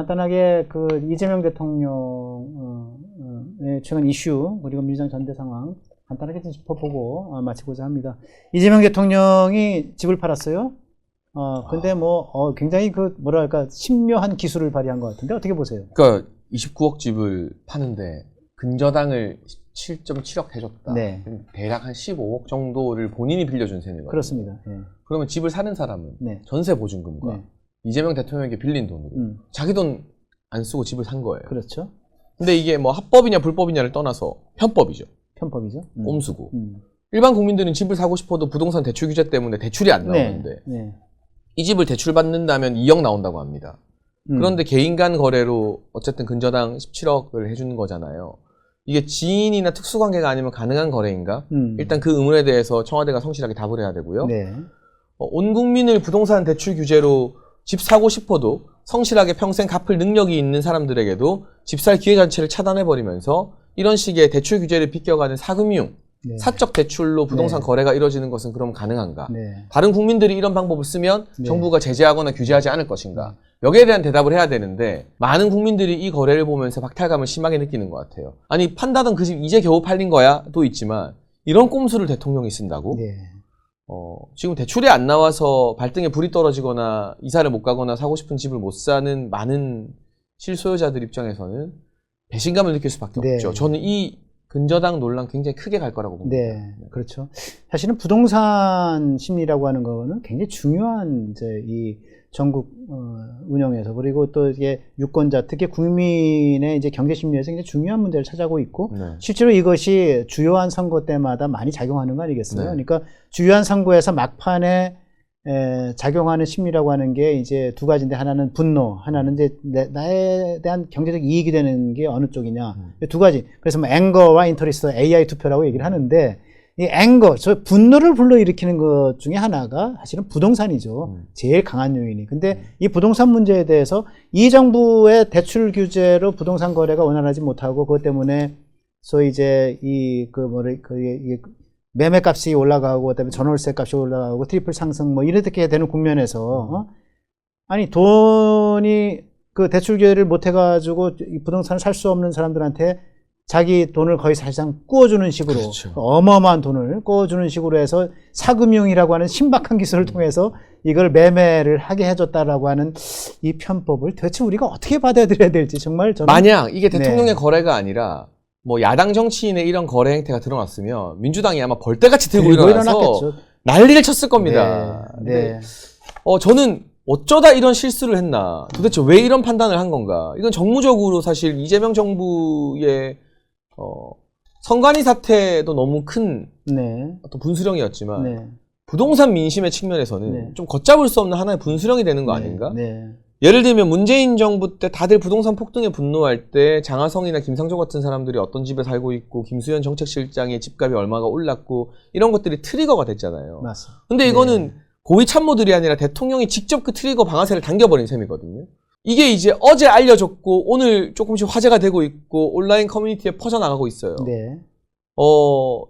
간단하게 그 이재명 대통령의 최근 이슈 그리고 민주당 전대 상황 간단하게 좀 짚어보고 마치고자 합니다. 이재명 대통령이 집을 팔았어요. 근데 뭐 굉장히 그 뭐랄까 신묘한 기술을 발휘한 것 같은데 어떻게 보세요? 그러니까 29억 집을 파는데 근저당을 7.7억 해줬다. 네. 대략 한 15억 정도를 본인이 빌려준 셈이거든요. 그렇습니다. 네. 그러면 집을 사는 사람은 네. 전세 보증금과 네. 이재명 대통령에게 빌린 돈으로 자기 돈 안 쓰고 집을 산 거예요. 그렇죠. 근데 이게 뭐 합법이냐 불법이냐를 떠나서 편법이죠. 편법이죠. 꼼수고. 일반 국민들은 집을 사고 싶어도 부동산 대출 규제 때문에 대출이 안 나오는데 네. 이 집을 대출받는다면 2억 나온다고 합니다. 그런데 개인 간 거래로 어쨌든 근저당 17억을 해주는 거잖아요. 이게 지인이나 특수관계가 아니면 가능한 거래인가? 일단 그 의문에 대해서 청와대가 성실하게 답을 해야 되고요. 네. 온 국민을 부동산 대출 규제로 집 사고 싶어도 성실하게 평생 갚을 능력이 있는 사람들에게도 집 살 기회자체를 차단해버리면서 이런 식의 대출 규제를 비껴가는 사금융, 네. 사적 대출로 부동산 네. 거래가 이루어지는 것은 그럼 가능한가? 네. 다른 국민들이 이런 방법을 쓰면 네. 정부가 제재하거나 규제하지 않을 것인가? 여기에 대한 대답을 해야 되는데 많은 국민들이 이 거래를 보면서 박탈감을 심하게 느끼는 것 같아요. 아니 판다던 그 집 이제 겨우 팔린 거야? 도 있지만 이런 꼼수를 대통령이 쓴다고? 네. 지금 대출이 안 나와서 발등에 불이 떨어지거나 이사를 못 가거나 사고 싶은 집을 못 사는 많은 실소유자들 입장에서는 배신감을 느낄 수밖에 네. 없죠. 저는 이 근저당 논란 굉장히 크게 갈 거라고 봅니다. 네, 그렇죠. 사실은 부동산 심리라고 하는 거는 굉장히 중요한 이제 이 전국 운영에서 그리고 또 이게 유권자 특히 국민의 이제 경제 심리에서 굉장히 중요한 문제를 차지하고 있고 네. 실제로 이것이 주요한 선거 때마다 많이 작용하는 거 아니겠어요? 네. 그러니까 주요한 선거에서 막판에 작용하는 심리라고 하는 게 이제 두 가지인데 하나는 분노, 하나는 이제 나에 대한 경제적 이익이 되는 게 어느 쪽이냐. 두 가지. 그래서 뭐 앵거와 인터리스트 AI 투표라고 얘기를 하는데 이 앵거, 저 분노를 불러일으키는 것 중에 하나가 사실은 부동산이죠. 제일 강한 요인이. 근데 이 부동산 문제에 대해서 이 정부의 대출 규제로 부동산 거래가 원활하지 못하고 그것 때문에 소위 이제 매매값이 올라가고 그다음에 전월세 값이 올라가고 트리플 상승 뭐 이렇게 되는 국면에서 아니 돈이 그 대출 규제를 못 해가지고 이 부동산을 살 수 없는 사람들한테 자기 돈을 거의 사실상 구워주는 식으로 그렇죠. 어마어마한 돈을 구워주는 식으로 해서 사금융이라고 하는 신박한 기술을 통해서 이걸 매매를 하게 해줬다라고 하는 이 편법을 도대체 우리가 어떻게 받아들여야 될지 정말 저는 만약 이게 대통령의 네. 거래가 아니라 뭐 야당 정치인의 이런 거래 행태가 드러났으면 민주당이 아마 벌떼같이 들고 들고 일어나서 일어났겠죠. 난리를 쳤을 겁니다. 네. 저는 어쩌다 이런 실수를 했나, 도대체 왜 이런 판단을 한 건가. 이건 정무적으로 사실 이재명 정부의 선관위 사태도 너무 큰 네. 어떤 분수령이었지만 네. 부동산 민심의 측면에서는 네. 좀 걷잡을 수 없는 하나의 분수령이 되는 거 네. 아닌가? 네. 예를 들면 문재인 정부 때 다들 부동산 폭등에 분노할 때 장하성이나 김상조 같은 사람들이 어떤 집에 살고 있고 김수현 정책실장의 집값이 얼마가 올랐고 이런 것들이 트리거가 됐잖아요. 맞습니다. 근데 이거는 고위 참모들이 아니라 대통령이 직접 그 트리거 방아쇠를 당겨버린 셈이거든요. 이게 이제 어제 알려졌고 오늘 조금씩 화제가 되고 있고 온라인 커뮤니티에 퍼져나가고 있어요. 네.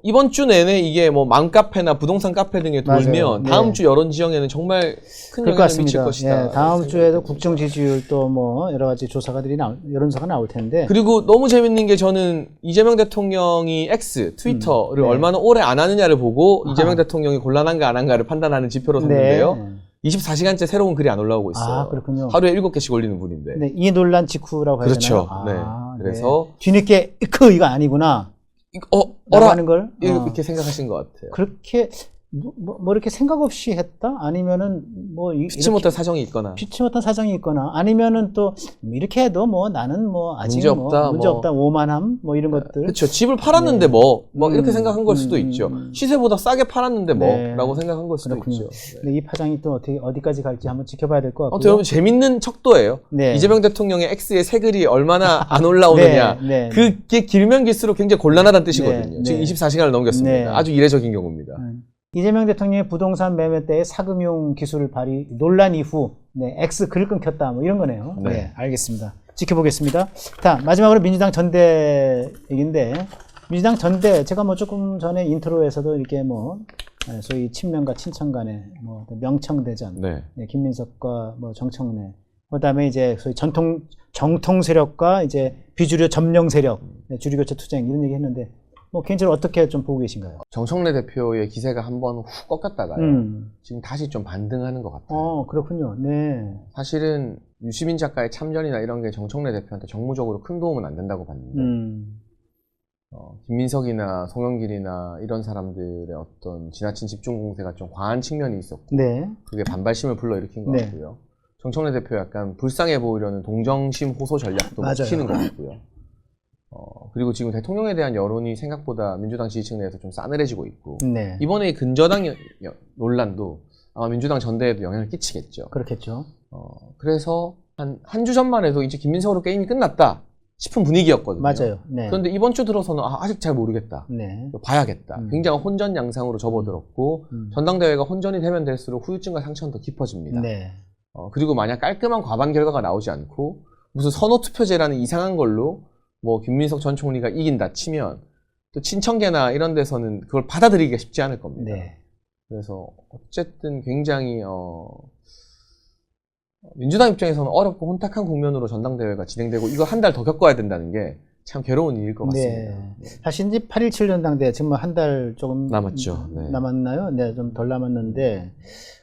이번 주 내내 이게 뭐 맘카페나 부동산 카페 등에 돌면 맞아요. 다음 네. 주 여론 지형에는 정말 큰 그럴 것 영향을 미칠 같습니다. 것이다. 예, 다음 주에도 국정 지지율 또 뭐 여러 가지 여론조사가 나올 텐데. 그리고 너무 재밌는 게 저는 이재명 대통령이 X, 트위터를 네. 얼마나 오래 안 하느냐를 보고 아하. 이재명 대통령이 곤란한가 안 한가를 판단하는 지표로 삼는데요. 네. 24시간째 새로운 글이 안 올라오고 있어요. 아, 그렇군요. 하루에 7개씩 올리는 분인데. 네, 이 논란 직후라고 해야 그렇죠. 되나요? 네. 그래서 뒤늦게 이거 아니구나. 어라 하는 걸 이렇게 생각하신 것 같아요. 그렇게 뭐 이렇게 생각 없이 했다? 아니면은 뭐 피치 못할 사정이 있거나. 피치 못한 사정이 있거나 아니면은 또 이렇게 해도 뭐 나는 뭐 아직 문제 없다, 문제 없다 오만함 뭐 이런 것들. 그렇죠. 집을 팔았는데 네. 뭐 이렇게 생각한 걸 수도 있죠. 시세보다 싸게 팔았는데 네. 라고 생각한 걸 수도 그렇군요. 있죠. 근데 이 파장이 또 어디까지 갈지 한번 지켜봐야 될 것 같고요. 아무튼 여러분 재밌는 척도예요. 네. 이재명 대통령의 X의 새 글이 얼마나 안 올라오느냐. 네. 그게 길면 길수록 굉장히 곤란하다는 뜻이거든요. 네. 지금 네. 24시간을 넘겼습니다. 네. 아주 이례적인 경우입니다. 이재명 대통령의 부동산 매매 때의 사금융 기술을 발휘 논란 이후 X 글을 끊겼다 뭐 이런 거네요. 네. 네, 알겠습니다. 지켜보겠습니다. 자, 마지막으로 민주당 전대 얘기인데 민주당 전대 제가 뭐 조금 전에 인트로에서도 이렇게 뭐 소위 친명과 친청 간의 뭐 명청대전, 네. 김민석과 뭐 정청래 그다음에 이제 소위 정통 세력과 이제 비주류 점령 세력, 주류 교체 투쟁 이런 얘기 했는데 뭐 개인적으로 어떻게 좀 보고 계신가요? 정청래 대표의 기세가 한번 훅 꺾였다가요. 지금 다시 좀 반등하는 것 같아요. 그렇군요. 네. 사실은 유시민 작가의 참전이나 이런 게 정청래 대표한테 정무적으로 큰 도움은 안 된다고 봤는데 김민석이나 송영길이나 이런 사람들의 어떤 지나친 집중 공세가 좀 과한 측면이 있었고 네. 그게 반발심을 불러일으킨 것 네. 같고요. 정청래 대표 약간 불쌍해 보이려는 동정심 호소 전략도 키는 것 같고요. 그리고 지금 대통령에 대한 여론이 생각보다 민주당 지지층 내에서 좀 싸늘해지고 있고 네. 이번에 근저당 논란도 아마 민주당 전대에도 영향을 끼치겠죠. 그렇겠죠. 그래서 한 주 전만 해도 이제 김민석으로 게임이 끝났다 싶은 분위기였거든요. 맞아요. 네. 그런데 이번 주 들어서는 아직 잘 모르겠다. 네. 봐야겠다. 굉장히 혼전 양상으로 접어들었고 전당대회가 혼전이 되면 될수록 후유증과 상처는 더 깊어집니다. 네. 그리고 만약 깔끔한 과반 결과가 나오지 않고 무슨 선호투표제라는 이상한 걸로 뭐 김민석 전 총리가 이긴다 치면 또 친청계나 이런 데서는 그걸 받아들이기가 쉽지 않을 겁니다. 네. 그래서 어쨌든 굉장히 민주당 입장에서는 어렵고 혼탁한 국면으로 전당대회가 진행되고 이거 한 달 더 겪어야 된다는 게 참 괴로운 일일 것 같습니다. 네. 사실 이제 8.17 전당대회 지금 한 달 조금 남았죠. 네. 남았나요? 네, 좀 덜 남았는데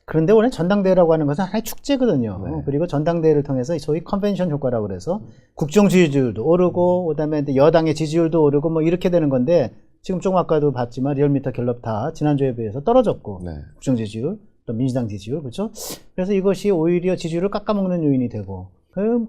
그런데 원래 전당대회라고 하는 것은 하나의 축제거든요. 네. 그리고 전당대회를 통해서 소위 컨벤션 효과라고 그래서 국정 지지율도 오르고 그다음에 여당의 지지율도 오르고 뭐 이렇게 되는 건데 지금 조금 아까도 봤지만 리얼미터 갤럽 다 지난주에 비해서 떨어졌고 네. 국정 지지율 또 민주당 지지율 그렇죠? 그래서 이것이 오히려 지지율을 깎아먹는 요인이 되고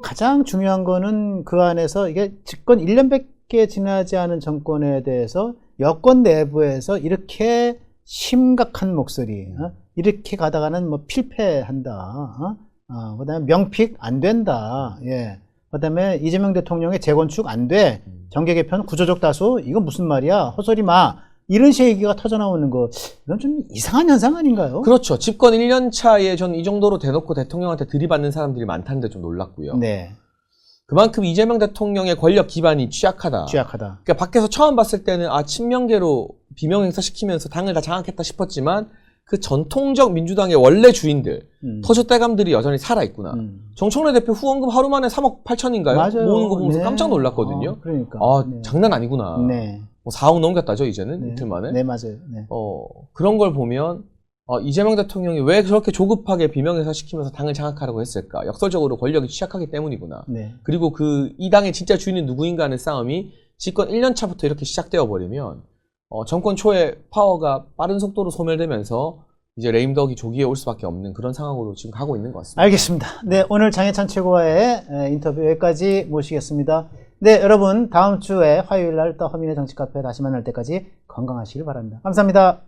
가장 중요한 거는 그 안에서 이게 집권 1년밖에 지나지 않은 정권에 대해서 여권 내부에서 이렇게 심각한 목소리 이렇게 가다가는 뭐 필패한다. 그다음에 명픽 안 된다. 예. 그다음에 이재명 대통령의 재건축 안 돼. 정계 개편 구조적 다수 이거 무슨 말이야? 헛소리 마. 이런 식의 얘기가 터져 나오는 거 이건 좀 이상한 현상 아닌가요? 그렇죠. 집권 1년 차에 저는 이 정도로 대놓고 대통령한테 들이받는 사람들이 많다는데 좀 놀랐고요. 네. 그만큼 이재명 대통령의 권력 기반이 취약하다. 그러니까 밖에서 처음 봤을 때는 친명계로 비명 행사시키면서 당을 다 장악했다 싶었지만 그 전통적 민주당의 원래 주인들, 터줏대감들이 여전히 살아있구나. 정청래 대표 후원금 하루 만에 3억 8천인가요? 맞아요. 모으는 거 보면서 네. 깜짝 놀랐거든요. 그러니까. 네. 장난 아니구나. 네. 뭐 4억 넘겼다죠, 이제는? 네. 이틀 만에? 네, 맞아요. 네. 그런 걸 보면 이재명 대통령이 왜 그렇게 조급하게 비명행사시키면서 당을 장악하려고 했을까? 역설적으로 권력이 취약하기 때문이구나. 네. 그리고 이 당의 진짜 주인은 누구인가 하는 싸움이 집권 1년 차부터 이렇게 시작되어 버리면 정권 초에 파워가 빠른 속도로 소멸되면서 이제 레임덕이 조기에 올 수밖에 없는 그런 상황으로 지금 가고 있는 것 같습니다. 알겠습니다. 네, 오늘 장해찬 최고와의 인터뷰 여기까지 모시겠습니다. 네, 여러분 다음 주에 화요일 날 또 허민의 정치 카페 다시 만날 때까지 건강하시길 바랍니다. 감사합니다.